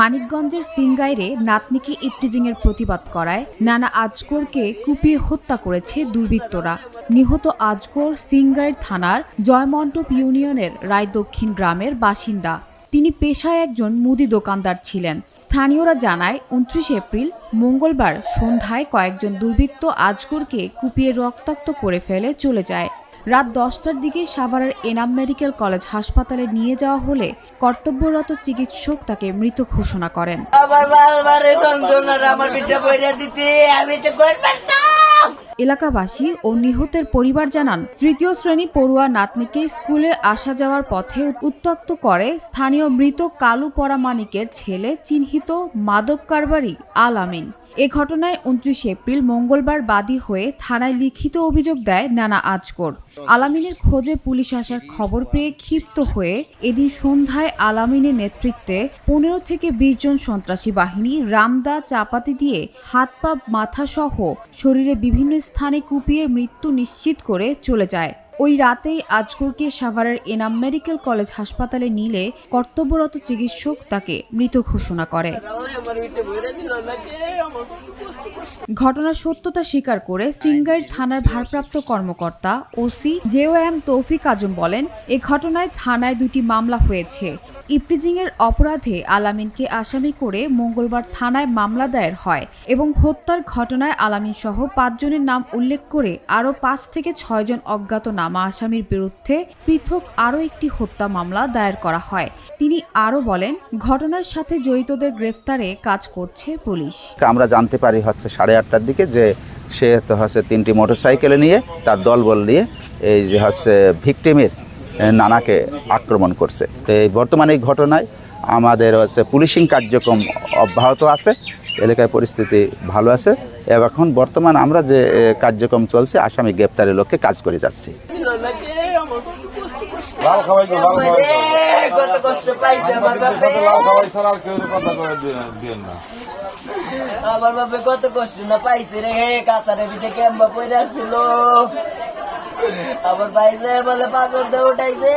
মানিকগঞ্জের সিংগাইরে নাতনিকে ইফটিজিং এর প্রতিবাদ করায় নানা আজগরকে কুপিয়ে হত্যা করেছে দুর্বৃত্তরা। নিহত আজগর সিংগাইর থানার জয়মন্টপ ইউনিয়নের রায়দক্ষিণ গ্রামের বাসিন্দা। তিনি পেশায় একজন মুদি দোকানদার ছিলেন। স্থানীয়রা জানায় 29 এপ্রিল মঙ্গলবার সন্ধ্যায় কয়েকজন দুর্বৃত্ত আজগরকে কুপিয়ে রক্তাক্ত করে ফেলে চলে যায়। রাত 10টার দিকে সাভারের এনাম মেডিকেল কলেজ হাসপাতালে নিয়ে যাওয়া হলে কর্তব্যরত চিকিৎসক তাকে মৃত ঘোষণা করেন। এলাকাবাসী ও নিহতের পরিবার জানান, তৃতীয় শ্রেণী পড়ুয়া নাতনিকে স্কুলে আসা যাওয়ার পথে উত্ত্যক্ত করে স্থানীয় মৃত কালু পরামানিকের ছেলে চিহ্নিত মাদক কারবারি আল আমিন। এ ঘটনায় 29 এপ্রিল মঙ্গলবার বাদী হয়ে থানায় লিখিত অভিযোগ দেয় নানা আজগর। আলামিনের খোঁজে পুলিশ আসার খবর পেয়ে ক্ষিপ্ত হয়ে এদিন সন্ধ্যায় আলামিনের নেতৃত্বে 15 থেকে 20 জন সন্ত্রাসী বাহিনী রামদা চাপাতি দিয়ে হাত পা মাথা সহ শরীরে বিভিন্ন স্থানে কুপিয়ে মৃত্যু নিশ্চিত করে চলে যায়। ওই রাতেই আজগরকে সাভারের এনাম মেডিকেল কলেজ হাসপাতালে নিলে কর্তব্যরত চিকিৎসক তাকে মৃত ঘোষণা করে। ঘটনার সত্যতা স্বীকার করে সিংগাইর থানার ভারপ্রাপ্ত কর্মকর্তা ওসি জেওএম তৌফিক আজম বলেন, এ ঘটনায় থানায় 2টি মামলা হয়েছে। ইফটিজিং এর অপরাধে আলামিনকে আসামি করে মঙ্গলবার থানায় মামলা দায়ের হয় এবং হত্যার ঘটনায় আলামিন সহ 5 জনের নাম উল্লেখ করে আরও 5 থেকে 6 জন অজ্ঞাতনামা আসামির বিরুদ্ধে পৃথক আরও একটি হত্যা মামলা দায়ের করা হয়। তিনি আরও বলেন, ঘটনার সাথে জড়িতদের গ্রেফতারে কাজ করছে পুলিশ। আমরা জানতে পারি 8:30টার দিকে যে সে হচ্ছে 3টি মোটরসাইকেলে নিয়ে তার দলবল নিয়ে এই যে ভিকটিমের নানাকে আক্রমণ করছে। তো এই বর্তমানে এই ঘটনায় আমাদের পুলিশিং কার্যক্রম অব্যাহত আছে, এলাকায় পরিস্থিতি ভালো আছে। এখন বর্তমান আমরা যে কার্যক্রম চলছে আসামি গ্রেপ্তারের লক্ষ্যে কাজ করে যাচ্ছি। আমার বাবা কত কষ্ট না পাইছে রে, কাছারে পিঠে ক্যাম্বা পড়ে ছিল। আবার পাইছে বলে পাথর দিয়ে উঠাইছে,